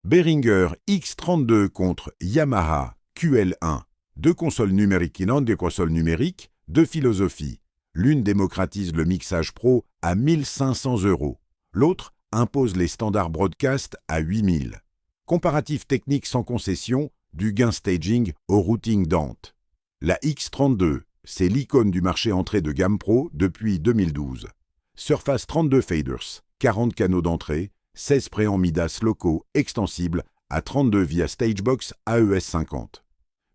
Behringer X32 contre Yamaha QL1. Deux consoles numériques qui n'ont des consoles numériques, deux philosophies. L'une démocratise le mixage pro à 1 500 €. L'autre impose les standards broadcast à 8 000. Comparatif technique sans concession, du gain staging au routing Dante. La X32, c'est l'icône du marché entrée de gamme pro depuis 2012. Surface 32 faders, 40 canaux d'entrée, 16 préamps Midas locaux extensibles à 32 via Stagebox AES50.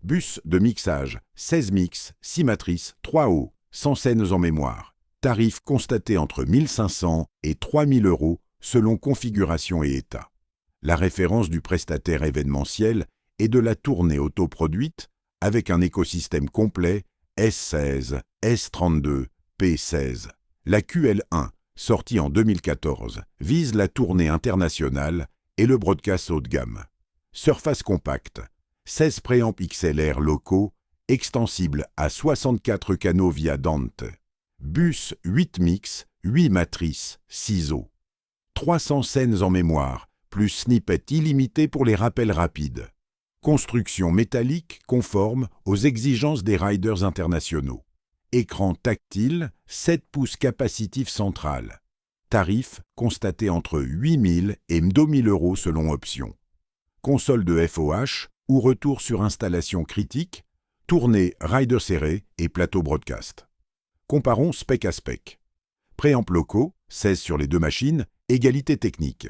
Bus de mixage, 16 mix, 6 matrices, 3 hauts, 100 scènes en mémoire. Tarif constaté entre 1 500 et 3 000 € selon configuration et état. La référence du prestataire événementiel et de la tournée autoproduite avec un écosystème complet S16, S32, P16. La QL1, sortie en 2014, vise la tournée internationale et le broadcast haut de gamme. Surface compacte, 16 préamps XLR locaux, extensibles à 64 canaux via Dante. Bus 8 mix, 8 matrices, 6 hauts. 300 scènes en mémoire, plus snippet illimité pour les rappels rapides. Construction métallique conforme aux exigences des riders internationaux. Écran tactile, 7 pouces capacitif central. Tarif constaté entre 8 000 et 2 000 € selon option. Console de FOH ou retour sur installation critique, tournée rider serré et plateau broadcast. Comparons spec à spec. Préamps locaux, 16 sur les deux machines, égalité technique.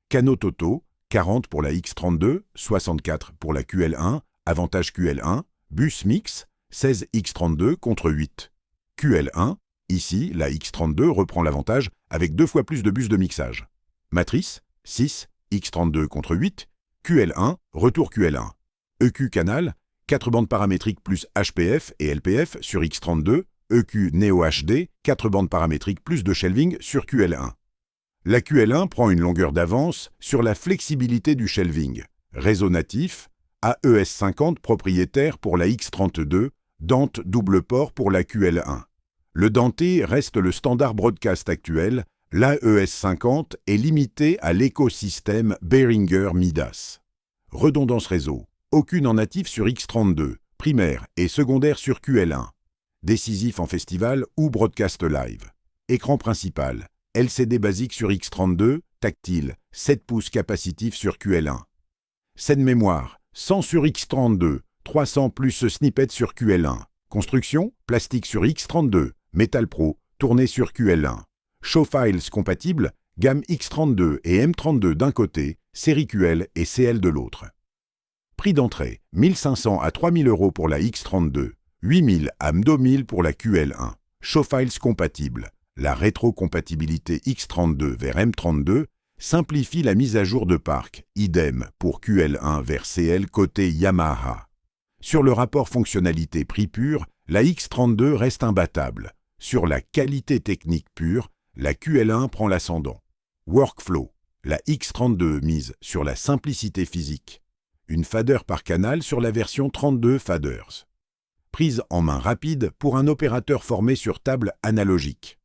Canaux totaux, 40 pour la X32, 64 pour la QL1, avantage QL1, bus mix, 16 X32 contre 8. QL1, ici la X32 reprend l'avantage avec 2 fois plus de bus de mixage. Matrice, 6 X32 contre 8, QL1, retour QL1. EQ canal, 4 bandes paramétriques plus HPF et LPF sur X32, EQ Neo HD, 4 bandes paramétriques plus de shelving sur QL1. La QL1 prend une longueur d'avance sur la flexibilité du shelving. Réseau natif, AES50 propriétaire pour la X32, Dante double port pour la QL1. Le denté reste le standard broadcast actuel, l'AES50 est limité à l'écosystème Behringer Midas. Redondance réseau, aucune en natif sur X32, primaire et secondaire sur QL1. Décisif en festival ou broadcast live. Écran principal, LCD basique sur X32, tactile, 7 pouces capacitif sur QL1. Scène mémoire, 100 sur X32, 300 plus snippet sur QL1. Construction, plastique sur X32, Metal Pro, tourné sur QL1. Show files compatibles, gamme X32 et M32 d'un côté, série QL et CL de l'autre. Prix d'entrée, 1 500 à 3 000 € pour la X32, 8 000 à 2 000 pour la QL1. Show files compatibles. La rétrocompatibilité X32 vers M32 simplifie la mise à jour de parc, idem pour QL1 vers CL côté Yamaha. Sur le rapport fonctionnalité prix pur, la X32 reste imbattable. Sur la qualité technique pure, la QL1 prend l'ascendant. Workflow, la X32 mise sur la simplicité physique. Une fader par canal sur la version 32 faders. Prise en main rapide pour un opérateur formé sur table analogique.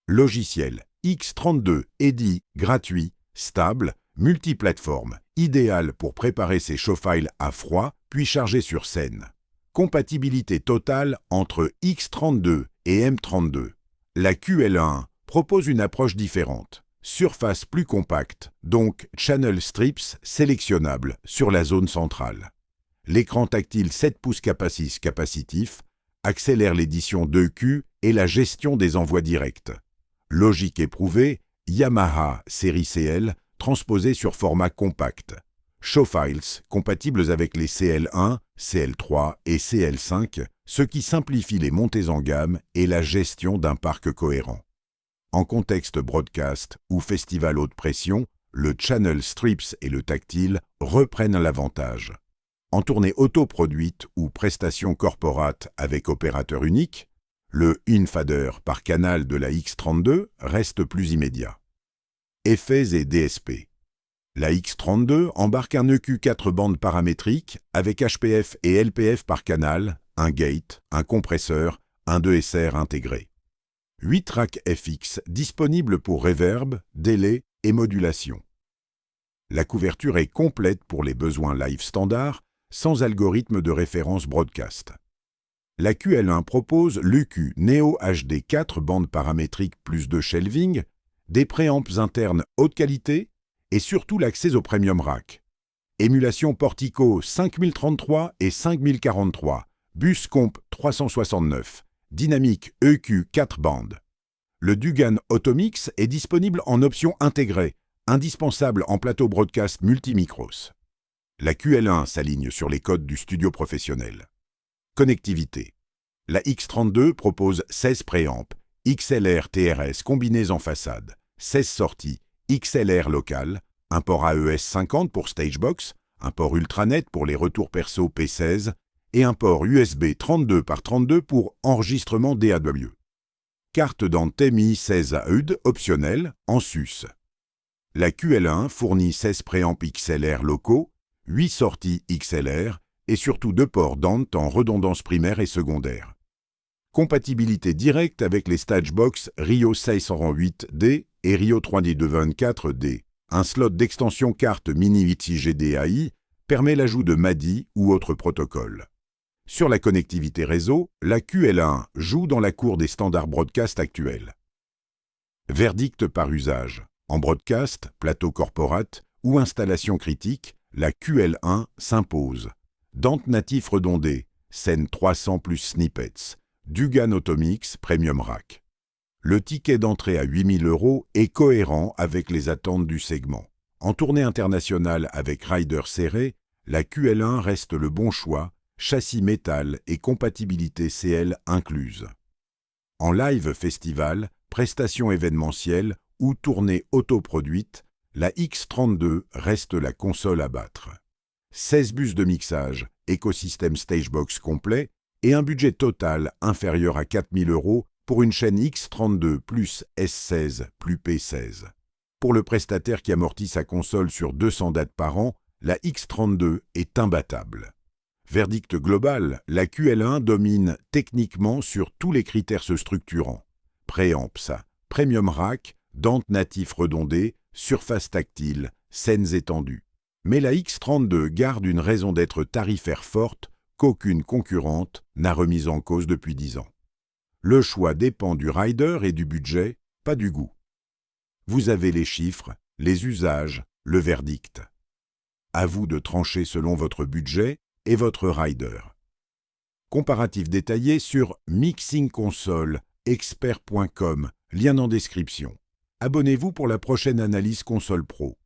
Logiciel X32 EDI gratuit, stable, multiplateforme, idéal pour préparer ses showfiles à froid puis charger sur scène. Compatibilité totale entre X32 et M32. La QL1 propose une approche différente. Surface plus compacte, donc channel strips sélectionnables sur la zone centrale. L'écran tactile 7 pouces capacitif accélère l'édition 2Q et la gestion des envois directs. Logique éprouvée, Yamaha série CL transposée sur format compact. Showfiles compatibles avec les CL1, CL3 et CL5, ce qui simplifie les montées en gamme et la gestion d'un parc cohérent. En contexte broadcast ou festival haute pression, le channel strips et le tactile reprennent l'avantage. En tournée autoproduite ou prestation corporate avec opérateur unique, le in-fader par canal de la X32 reste plus immédiat. Effets et DSP. La X32 embarque un EQ 4 bandes paramétriques avec HPF et LPF par canal, un gate, un compresseur, un 2SR intégré. 8 tracks FX disponibles pour reverb, délai et modulation. La couverture est complète pour les besoins live standard, sans algorithme de référence broadcast. La QL1 propose l'EQ Neo HD 4 bandes paramétriques plus de shelving, des préamps internes haute qualité et surtout l'accès au Premium Rack. Émulation Portico 5033 et 5043, bus comp 369, dynamique EQ 4 bandes. Le Dugan Automix est disponible en option intégrée, indispensable en plateau broadcast multimicros. La QL1 s'aligne sur les codes du studio professionnel. Connectivité. La X32 propose 16 préamps, XLR TRS combinés en façade, 16 sorties, XLR local, un port AES 50 pour Stagebox, un port Ultranet pour les retours perso P16 et un port USB 32 par 32 pour enregistrement DAW. Carte dentée Mi 16 AUD optionnelle en sus. La QL1 fournit 16 préamps XLR locaux, 8 sorties XLR et surtout 2 ports DANT en redondance primaire et secondaire. Compatibilité directe avec les Stagebox Rio 608D et Rio 3D224D. Un slot d'extension carte Mini 8 GDAI permet l'ajout de MADI ou autres protocoles. Sur la connectivité réseau, la QL1 joue dans la cour des standards broadcast actuels. Verdict par usage. En broadcast, plateau corporate ou installation critique, la QL1 s'impose. Dante natif redondé, scène 300 plus snippets, Dugan Automix Premium Rack. Le ticket d'entrée à 8 000 € est cohérent avec les attentes du segment. En tournée internationale avec rider serré, la QL1 reste le bon choix, châssis métal et compatibilité CL incluse. En live festival, prestations événementielles ou tournée autoproduite, la X32 reste la console à battre. 16 bus de mixage, écosystème Stagebox complet et un budget total inférieur à 4 000 € pour une chaîne X32 plus S16 plus P16. Pour le prestataire qui amortit sa console sur 200 dates par an, la X32 est imbattable. Verdict global, la QL1 domine techniquement sur tous les critères se structurant. Préamps, Premium Rack, Dante natif redondé, surface tactile, scènes étendues. Mais la X32 garde une raison d'être tarifaire forte qu'aucune concurrente n'a remise en cause depuis 10 ans. Le choix dépend du rider et du budget, pas du goût. Vous avez les chiffres, les usages, le verdict. À vous de trancher selon votre budget et votre rider. Comparatif détaillé sur mixingconsoleexpert.com, lien en description. Abonnez-vous pour la prochaine analyse console pro.